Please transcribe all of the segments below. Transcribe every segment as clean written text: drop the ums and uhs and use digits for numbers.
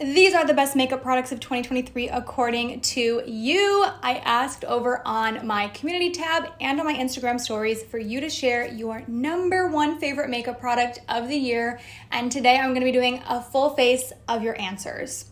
These are the best makeup products of 2023 according to you. I asked over on my community tab and on my Instagram stories for you to share your #1 favorite makeup product of the year. And today I'm going to be doing a full face of your answers.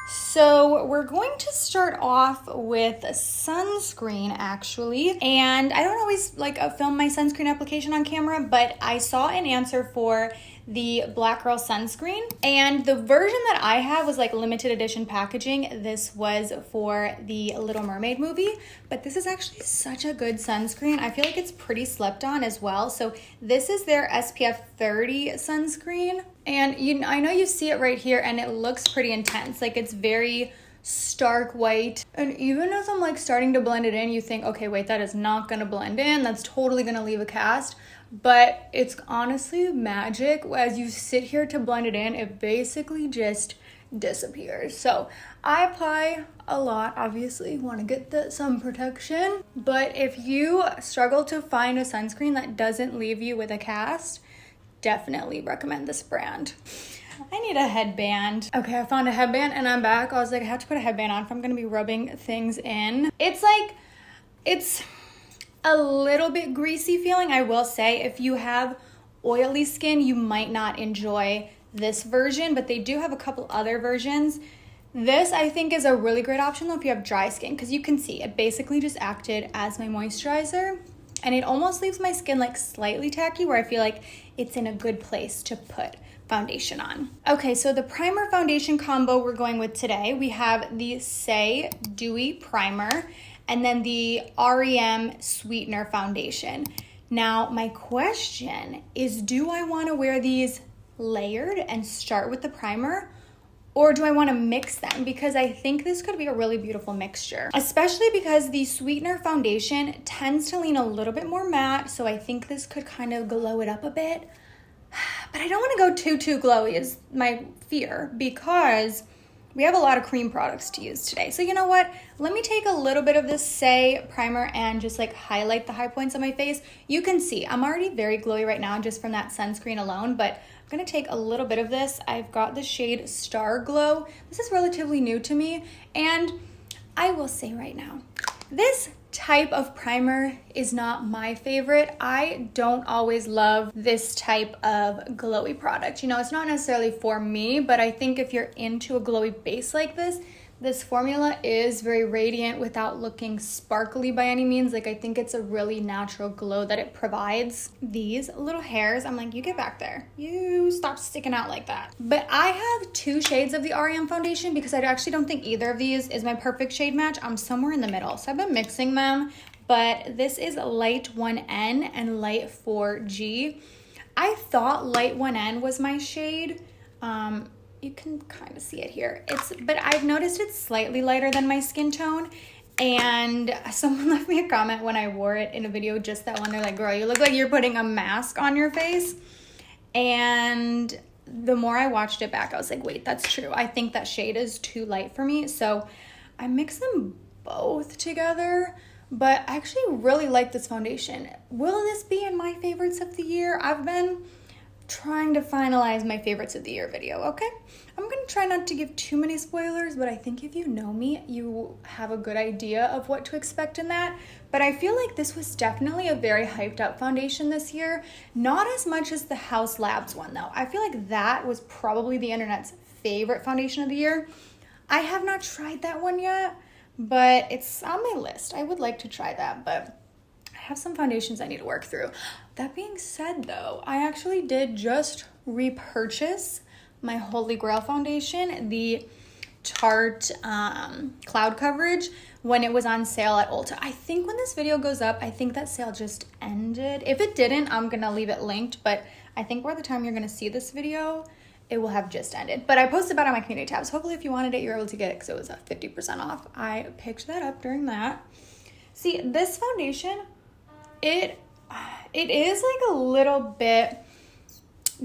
So we're going to start off with sunscreen actually. And I don't always film my sunscreen application on camera, but I saw an answer for the Black Girl sunscreen. And the version that I have was limited edition packaging. This was for the Little Mermaid movie, but this is actually such a good sunscreen. I feel like it's pretty slept on as well. So this is their SPF 30 sunscreen. And I know you see it right here and it looks pretty intense. It's very stark white. And even as I'm starting to blend it in, you think, okay, wait, that is not gonna blend in. That's totally gonna leave a cast. But it's honestly magic. As you sit here to blend it in, it basically just disappears. So I apply a lot, obviously, want to get the sun protection. But if you struggle to find a sunscreen that doesn't leave you with a cast, definitely recommend this brand. I need a headband. Okay, I found a headband and I'm back. I was like, I have to put a headband on if I'm gonna be rubbing things in. It's a little bit greasy feeling, I will say. If you have oily skin, you might not enjoy this version, but they do have a couple other versions. This, I think, is a really great option though if you have dry skin, because you can see it basically just acted as my moisturizer, and it almost leaves my skin slightly tacky, where I feel like it's in a good place to put foundation on. Okay, so the primer foundation combo we're going with today, we have the Saie Dewy Primer and then the R.e.m. Sweetener foundation. Now, my question is, do I want to wear these layered and start with the primer, or do I want to mix them? Because I think this could be a really beautiful mixture, especially because the Sweetener foundation tends to lean a little bit more matte, so I think this could kind of glow it up a bit. But I don't want to go too glowy is my fear, because we have a lot of cream products to use today. So you know what? Let me take a little bit of this Saie primer and just highlight the high points on my face. You can see I'm already very glowy right now just from that sunscreen alone, but I'm gonna take a little bit of this. I've got the shade Star Glow. This is relatively new to me, and I will say right now, this type of primer is not my favorite. I don't always love this type of glowy product. It's not necessarily for me, but I think if you're into a glowy base like this, this formula is very radiant without looking sparkly by any means. I think it's a really natural glow that it provides. These little hairs, I'm like, you get back there. You stop sticking out like that. But I have 2 shades of the R.e.m. foundation because I actually don't think either of these is my perfect shade match. I'm somewhere in the middle. So I've been mixing them, but this is Light 1N and Light 4G. I thought Light 1N was my shade. You can kind of see it here. But I've noticed it's slightly lighter than my skin tone. And someone left me a comment when I wore it in a video, just that one. They're like, girl, you look like you're putting a mask on your face. And the more I watched it back, I was like, wait, that's true. I think that shade is too light for me. So I mix them both together. But I actually really like this foundation. Will this be in my favorites of the year? I've been trying to finalize my favorites of the year video, okay? I'm gonna try not to give too many spoilers, but I think if you know me, you have a good idea of what to expect in that. But I feel like this was definitely a very hyped up foundation this year. Not as much as the House Labs one though. I feel like that was probably the internet's favorite foundation of the year. I have not tried that one yet, but it's on my list. I would like to try that, but I have some foundations I need to work through. That being said though, I actually did just repurchase my Holy Grail foundation, the Tarte Cloud Coverage, when it was on sale at Ulta. I think when this video goes up, I think that sale just ended. If it didn't, I'm gonna leave it linked, but I think by the time you're gonna see this video, it will have just ended. But I posted about it on my community tabs. Hopefully if you wanted it, you're able to get it because it was at 50% off. I picked that up during that. See, this foundation, it is a little bit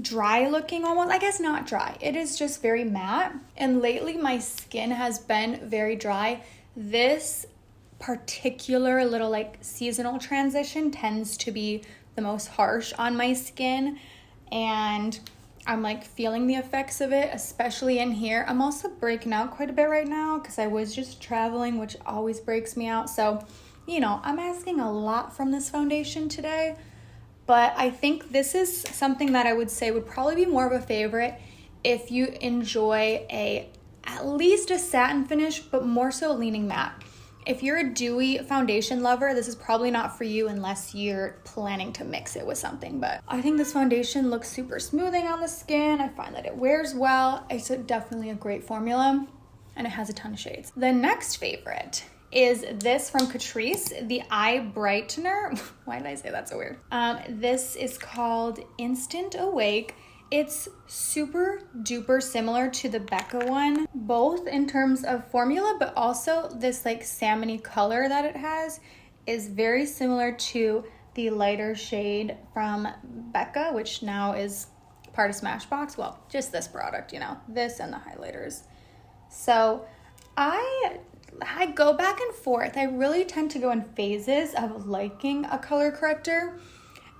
dry looking almost. I guess not dry. It is just very matte. And lately my skin has been very dry. This particular little seasonal transition tends to be the most harsh on my skin. And I'm like feeling the effects of it, especially in here. I'm also breaking out quite a bit right now because I was just traveling, which always breaks me out. So, you know, I'm asking a lot from this foundation today, but I think this is something that I would say would probably be more of a favorite if you enjoy at least a satin finish, but more so leaning matte. If you're a dewy foundation lover, this is probably not for you unless you're planning to mix it with something. But I think this foundation looks super smoothing on the skin. I find that it wears well. It's definitely a great formula, and it has a ton of shades. The next favorite is this from Catrice, the Eye Brightener. Why did I say that so weird? This is called Instant Awake. It's super duper similar to the Becca one, both in terms of formula, but also this like salmony color that it has is very similar to the lighter shade from Becca, which now is part of Smashbox. Well, just this product, you know, this and the highlighters. So I go back and forth. I really tend to go in phases of liking a color corrector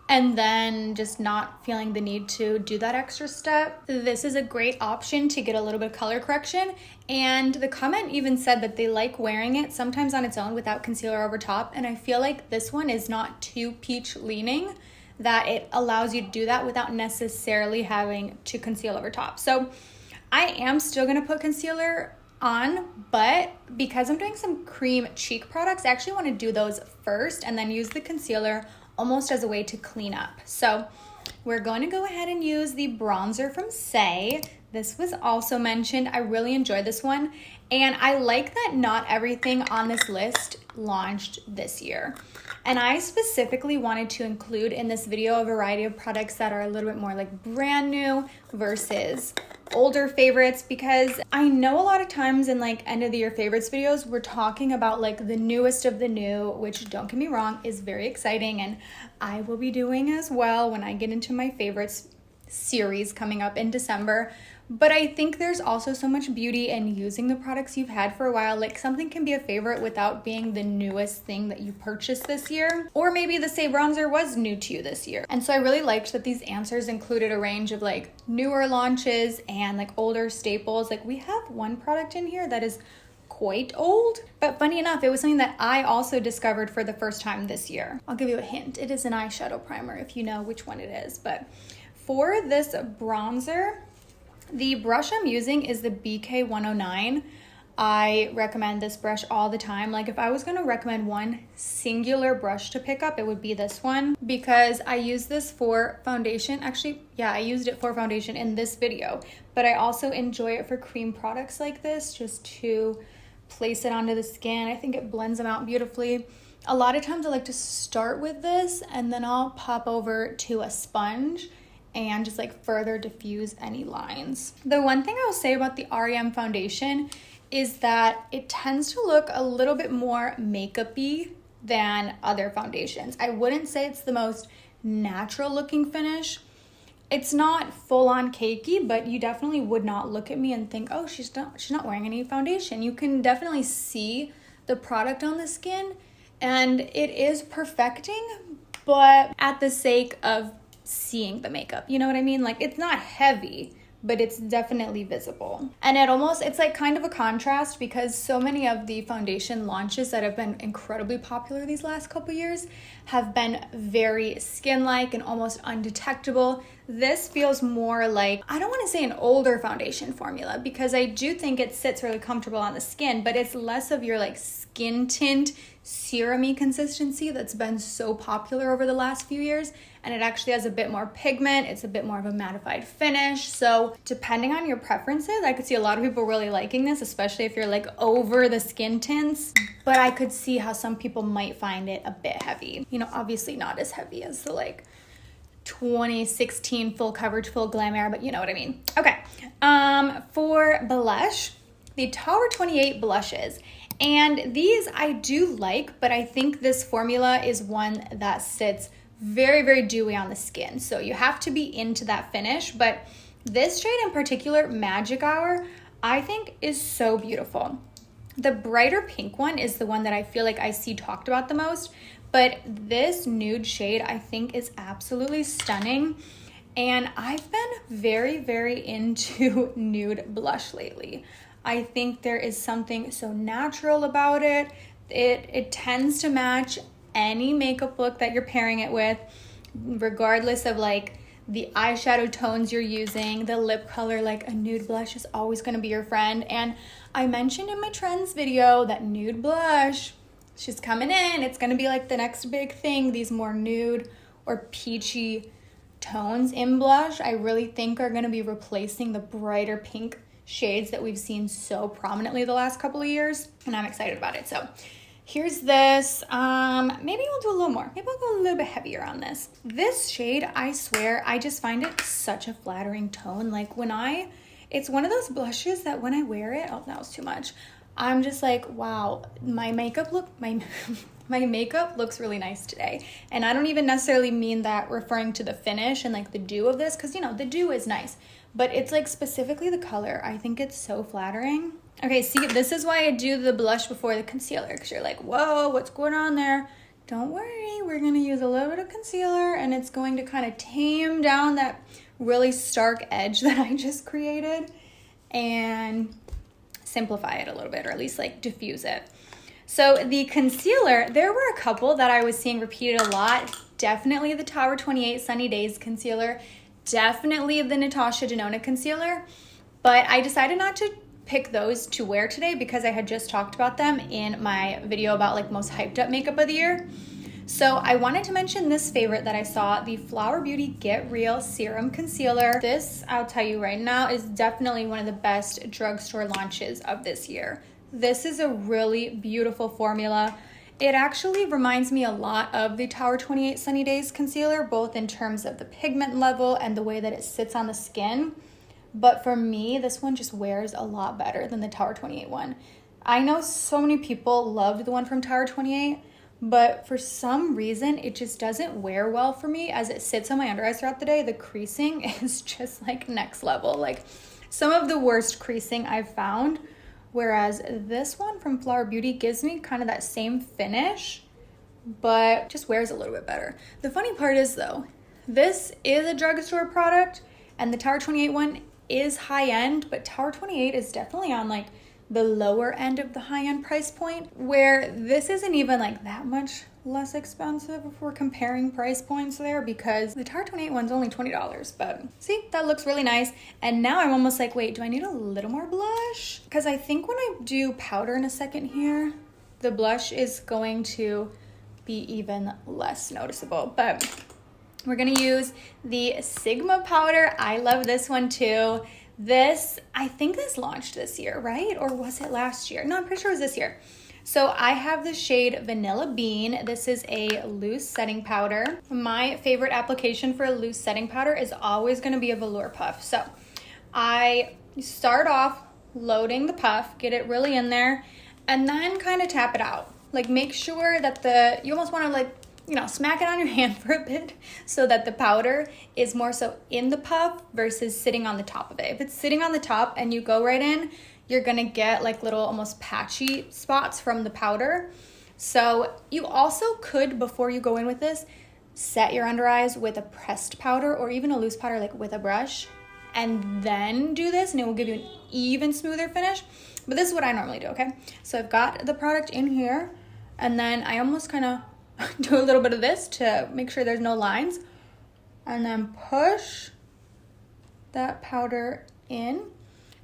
and then just not feeling the need to do that extra step. This is a great option to get a little bit of color correction. And the comment even said that they like wearing it sometimes on its own without concealer over top. And I feel like this one is not too peach leaning, that it allows you to do that without necessarily having to conceal over top. So I am still gonna put concealer on, but because I'm doing some cream cheek products, I actually wanna do those first and then use the concealer almost as a way to clean up. So we're going to go ahead and use the bronzer from Saie. This was also mentioned. I really enjoyed this one. And I like that not everything on this list launched this year. And I specifically wanted to include in this video a variety of products that are a little bit more like brand new versus older favorites, because I know a lot of times in like end of the year favorites videos, we're talking about like the newest of the new, which don't get me wrong, is very exciting. And I will be doing as well when I get into my favorites series coming up in December. But I think there's also so much beauty in using the products you've had for a while. Like something can be a favorite without being the newest thing that you purchased this year. Or maybe the Saie bronzer was new to you this year. And so I really liked that these answers included a range of like newer launches and like older staples. Like we have one product in here that is quite old, but funny enough, it was something that I also discovered for the first time this year. I'll give you a hint. It is an eyeshadow primer if you know which one it is. But for this bronzer, the brush I'm using is the BK109. I recommend this brush all the time. Like if I was gonna recommend one singular brush to pick up, it would be this one, because I use this for foundation. Actually, yeah, I used it for foundation in this video, but I also enjoy it for cream products like this, just to place it onto the skin. I think it blends them out beautifully. A lot of times I like to start with this and then I'll pop over to a sponge and just like further diffuse any lines. The one thing I will say about the R.e.m foundation is that it tends to look a little bit more makeup-y than other foundations. I wouldn't say it's the most natural looking finish. It's not full on cakey, but you definitely would not look at me and think, oh, she's not wearing any foundation. You can definitely see the product on the skin and it is perfecting, but at the sake of seeing the makeup, you know what I mean? Like it's not heavy, but it's definitely visible. And it's like kind of a contrast, because so many of the foundation launches that have been incredibly popular these last couple years have been very skin-like and almost undetectable. This feels more like, I don't want to say an older foundation formula, because I do think it sits really comfortable on the skin, but it's less of your like skin tint serum-y consistency that's been so popular over the last few years. And it actually has a bit more pigment. It's a bit more of a mattified finish. So depending on your preferences, I could see a lot of people really liking this, especially if you're like over the skin tints. But I could see how some people might find it a bit heavy. You know, obviously not as heavy as the like 2016 full coverage, full glam era, but you know what I mean. Okay, for blush, the Tower28 blushes. And these I do like, but I think this formula is one that sits very, very dewy on the skin. So you have to be into that finish. But this shade in particular, Magic Hour, I think is so beautiful. The brighter pink one is the one that I feel like I see talked about the most. But this nude shade I think is absolutely stunning. And I've been very, very into nude blush lately. I think there is something so natural about it. It tends to match any makeup look that you're pairing it with, regardless of like the eyeshadow tones you're using, the lip color. Like a nude blush is always going to be your friend. And I mentioned in my trends video that nude blush, she's coming in. It's going to be like the next big thing. These more nude or peachy tones in blush, I really think are going to be replacing the brighter pink shades that we've seen so prominently the last couple of years, and I'm excited about it. So here's this. Maybe we'll do a little more. Maybe I'll go a little bit heavier on this. This shade, I swear, I just find it such a flattering tone. Like it's one of those blushes that when I wear it, oh, that was too much. I'm just like, wow, my makeup looks really nice today. And I don't even necessarily mean that referring to the finish and like the dew of this, because you know, the dew is nice, but it's like specifically the color. I think it's so flattering. Okay, see, this is why I do the blush before the concealer, because you're like, whoa, what's going on there? Don't worry, we're gonna use a little bit of concealer and it's going to kind of tame down that really stark edge that I just created and simplify it a little bit, or at least like diffuse it. So the concealer, there were a couple that I was seeing repeated a lot. Definitely the Tower28 Sunny Days concealer, definitely the Natasha Denona concealer, but I decided not to pick those to wear today because I had just talked about them in my video about like most hyped up makeup of the year. So I wanted to mention this favorite that I saw, the Flower Beauty Get Real Serum Concealer. This, I'll tell you right now, is definitely one of the best drugstore launches of this year. This is a really beautiful formula. It actually reminds me a lot of the Tower28 Sunny Days concealer, both in terms of the pigment level and the way that it sits on the skin. But for me, this one just wears a lot better than the Tower28 one. I know so many people loved the one from Tower28, but for some reason, it just doesn't wear well for me as it sits on my under eyes throughout the day. The creasing is just like next level. Like some of the worst creasing I've found, whereas this one from Flower Beauty gives me kind of that same finish, but just wears a little bit better. The funny part is though, this is a drugstore product and the Tower28 one is high end, but Tower28 is definitely on like the lower end of the high-end price point, where this isn't even like that much less expensive if we're comparing price points there, because the Tower28 one's only $20. But see, that looks really nice. And now I'm almost like, wait, do I need a little more blush? Because I think when I do powder in a second here, the blush is going to be even less noticeable. But we're gonna use the Sigma powder. I love this one too. This, I think this launched this year, right? Or was it last year? No, I'm pretty sure it was this year. So I have the shade Vanilla Bean. This is a loose setting powder. My favorite application for a loose setting powder is always gonna be a velour puff. So I start off loading the puff, get it really in there, and then kind of tap it out. Like make sure that you almost wanna like, you know, smack it on your hand for a bit so that the powder is more so in the puff versus sitting on the top of it. If it's sitting on the top and you go right in, you're gonna get like little almost patchy spots from the powder. So you also could, before you go in with this, set your under eyes with a pressed powder or even a loose powder like with a brush, and then do this and it will give you an even smoother finish. But this is what I normally do, okay? So I've got the product in here and then I almost kind of do a little bit of this to make sure there's no lines, and then push that powder in.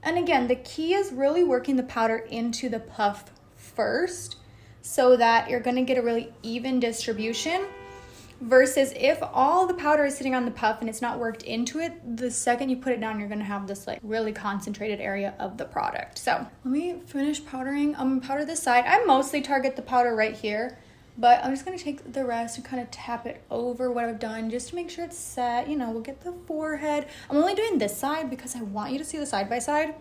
And again, the key is really working the powder into the puff first so that you're gonna get a really even distribution, versus if all the powder is sitting on the puff and it's not worked into it, the second you put it down, you're gonna have this like really concentrated area of the product. So let me finish powdering. I'm gonna powder this side. I mostly target the powder right here, but I'm just gonna take the rest and kind of tap it over what I've done just to make sure it's set. You know, we'll get the forehead. I'm only doing this side because I want you to see the side by side.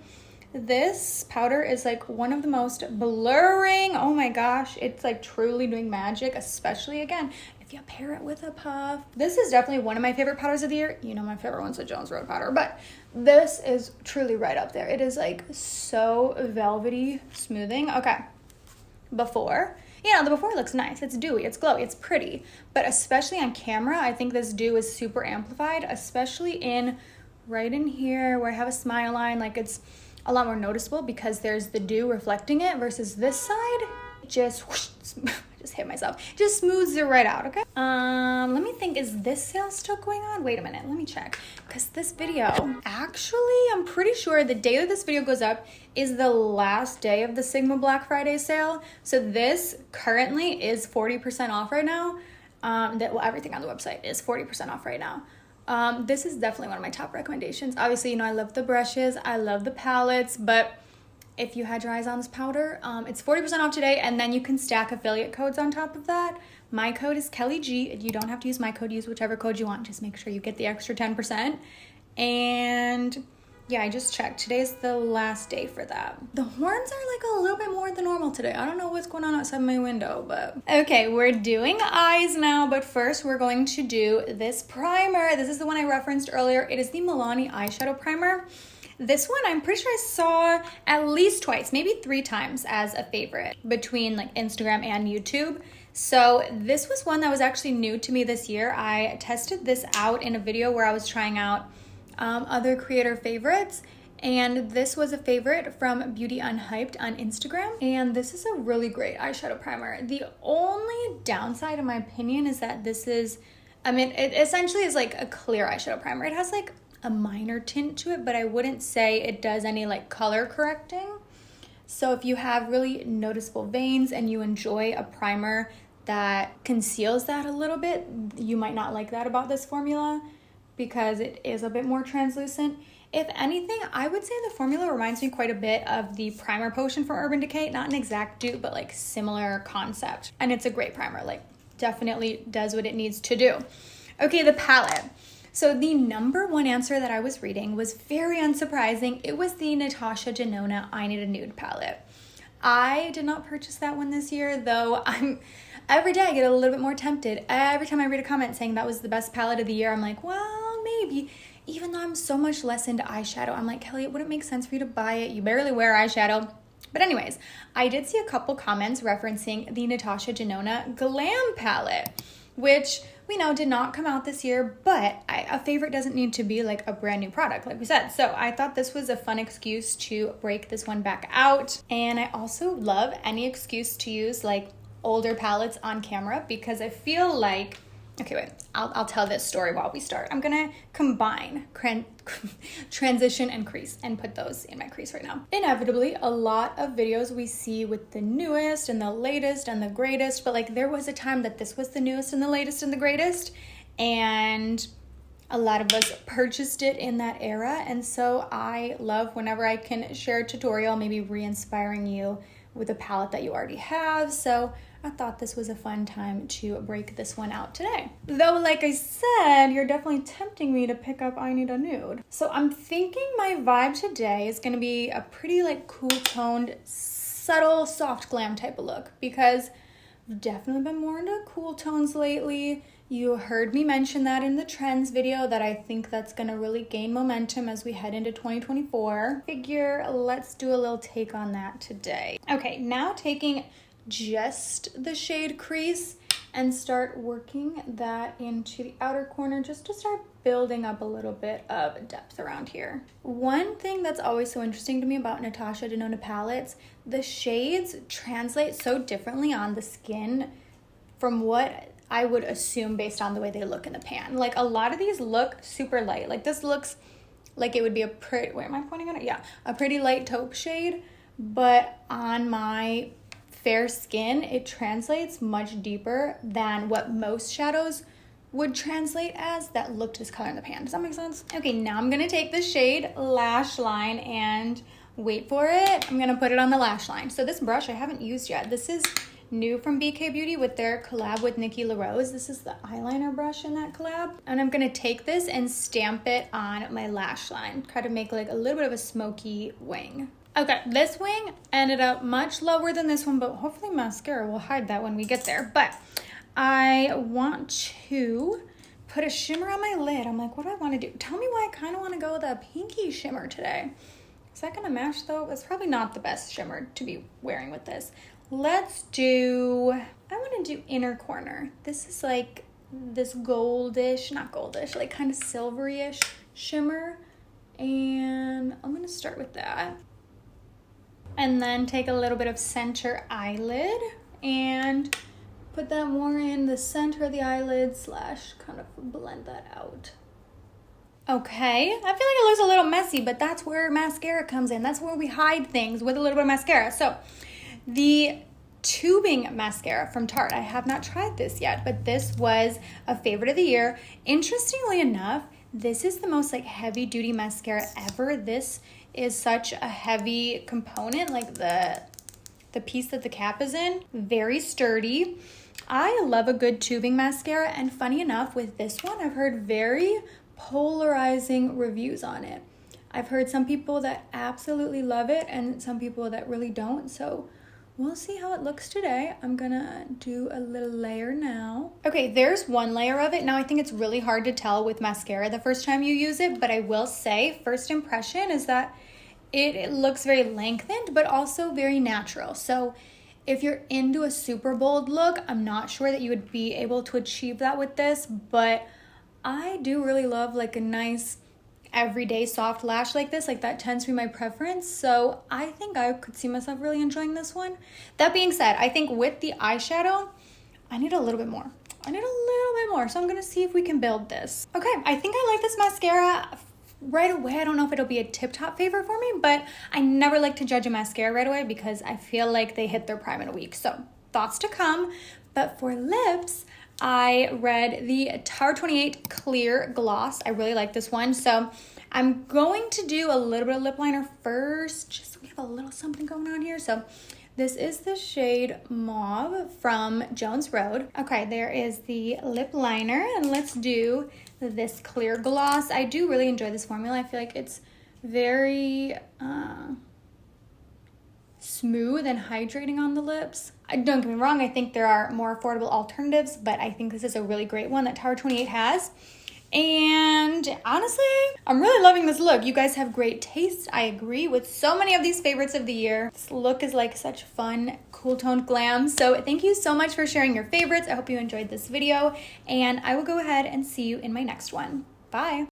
This powder is like one of the most blurring. Oh my gosh, it's like truly doing magic, especially again, if you pair it with a puff. This is definitely one of my favorite powders of the year. You know, my favorite one's the Jones Road powder, but this is truly right up there. It is like so velvety smoothing. Okay, before, you know, the before looks nice. It's dewy, it's glowy, it's pretty. But especially on camera, I think this dew is super amplified, especially in right in here where I have a smile line. Like, it's a lot more noticeable because there's the dew reflecting it versus this side. Just whoosh, I just hit myself. Just smooths it right out, okay? Let me think, is this sale still going on? Wait a minute, let me check. Because this video, actually, I'm pretty sure the day that this video goes up is the last day of the Sigma Black Friday sale. So this currently is 40% off right now. Well, everything on the website is 40% off right now. This is definitely one of my top recommendations. Obviously, you know, I love the brushes, I love the palettes, but if you had your eyes on this powder, it's 40% off today, and then you can stack affiliate codes on top of that. My code is KELLYG. You don't have to use my code, use whichever code you want. Just make sure you get the extra 10%. And yeah, I just checked. Today's the last day for that. The horns are like a little bit more than normal today. I don't know what's going on outside my window, but okay, we're doing eyes now, but first we're going to do this primer. This is the one I referenced earlier. It is the Milani eyeshadow primer. This one, I'm pretty sure I saw at least twice, maybe 3 times as a favorite between like Instagram and YouTube. So this was one that was actually new to me this year. I tested this out in a video where I was trying out other creator favorites, and this was a favorite from Beauty Unhyped on Instagram. And this is a really great eyeshadow primer. The only downside in my opinion is that this is, I mean, it essentially is like a clear eyeshadow primer. It has like a minor tint to it, but I wouldn't say it does any like color correcting. So if you have really noticeable veins and you enjoy a primer that conceals that a little bit, you might not like that about this formula because it is a bit more translucent. If anything, I would say the formula reminds me quite a bit of the primer potion from Urban Decay. Not an exact dupe, but like similar concept. And it's a great primer, like definitely does what it needs to do. Okay, the palette. So the #1 answer that I was reading was very unsurprising. It was the Natasha Denona I Need a Nude palette. I did not purchase that one this year, though every day I get a little bit more tempted. Every time I read a comment saying that was the best palette of the year, I'm like, well, maybe. Even though I'm so much less into eyeshadow, I'm like, Kelly, it wouldn't make sense for you to buy it. You barely wear eyeshadow. But anyways, I did see a couple comments referencing the Natasha Denona Glam palette, which we know did not come out this year, but a favorite doesn't need to be like a brand new product, like we said. So I thought this was a fun excuse to break this one back out. And I also love any excuse to use like older palettes on camera because I feel like, okay, wait, I'll tell this story while we start. I'm gonna combine transition and crease and put those in my crease right now. Inevitably, a lot of videos we see with the newest and the latest and the greatest, but like there was a time that this was the newest and the latest and the greatest, and a lot of us purchased it in that era. And so I love whenever I can share a tutorial, maybe re-inspiring you with a palette that you already have. So I thought this was a fun time to break this one out today. Though, like I said, you're definitely tempting me to pick up I Need a Nude. So I'm thinking my vibe today is gonna be a pretty like cool toned, subtle, soft glam type of look because I've definitely been more into cool tones lately. You heard me mention that in the trends video that I think that's gonna really gain momentum as we head into 2024. Figure, let's do a little take on that today. Okay, now taking just the shade crease and start working that into the outer corner just to start building up a little bit of depth around here. One thing that's always so interesting to me about Natasha Denona palettes, the shades translate so differently on the skin from what I would assume based on the way they look in the pan. Like a lot of these look super light. Like this looks like it would be a pretty, where am I pointing at it? Yeah, a pretty light taupe shade, but on my fair skin, it translates much deeper than what most shadows would translate as that looked this color in the pan. Does that make sense? Okay, now I'm gonna take the shade Lash Line and wait for it. I'm gonna put it on the lash line. So this brush I haven't used yet. This is new from BK Beauty with their collab with Nikki LaRose. This is the eyeliner brush in that collab. And I'm gonna take this and stamp it on my lash line. Try to make like a little bit of a smoky wing. Okay, this wing ended up much lower than this one, but hopefully mascara will hide that when we get there. But I want to put a shimmer on my lid. I'm like, what do I want to do? Tell me why I kind of want to go with a pinky shimmer today. Is that gonna match though? It's probably not the best shimmer to be wearing with this. let's do, I want to do inner corner. This is like this goldish, not goldish, like kind of silvery-ish shimmer. And I'm going to start with that. And then take a little bit of center eyelid and put that more in the center of the eyelid slash kind of blend that out. Okay, I feel like it looks a little messy, but that's where mascara comes in. That's where we hide things with a little bit of mascara. So the tubing mascara from Tarte, I have not tried this yet, but this was a favorite of the year. Interestingly enough, this is the most like heavy duty mascara ever. This is such a heavy component, like the piece that the cap is in, very sturdy. I love a good tubing mascara, and funny enough, with this one, I've heard very polarizing reviews on it. I've heard some people that absolutely love it and some people that really don't, so we'll see how it looks today. I'm gonna do a little layer now. Okay, there's one layer of it. Now I think it's really hard to tell with mascara the first time you use it, but I will say first impression is that it looks very lengthened but also very natural. So if you're into a super bold look, I'm not sure that you would be able to achieve that with this, but I do really love like a nice everyday soft lash like this. Like that tends to be my preference. So I think I could see myself really enjoying this one. That being said, I think with the eyeshadow, I need a little bit more. So I'm gonna see if we can build this. Okay, I think I like this mascara right away. I don't know if it'll be a tip-top favorite for me, but I never like to judge a mascara right away because I feel like they hit their prime in a week. So thoughts to come. But for lips, I read the Tower28 Clear Gloss. I really like this one. So I'm going to do a little bit of lip liner first, just so we have a little something going on here. So this is the shade Mauve from Jones Road. Okay, there is the lip liner, and let's do this clear gloss. I do really enjoy this formula. I feel like it's very smooth and hydrating on the lips. Don't get me wrong, I think there are more affordable alternatives, but I think this is a really great one that Tower28 has. And honestly, I'm really loving this look. You guys have great taste. I agree with so many of these favorites of the year. This look is like such fun, cool toned glam. So thank you so much for sharing your favorites. I hope you enjoyed this video, and I will go ahead and see you in my next one. Bye.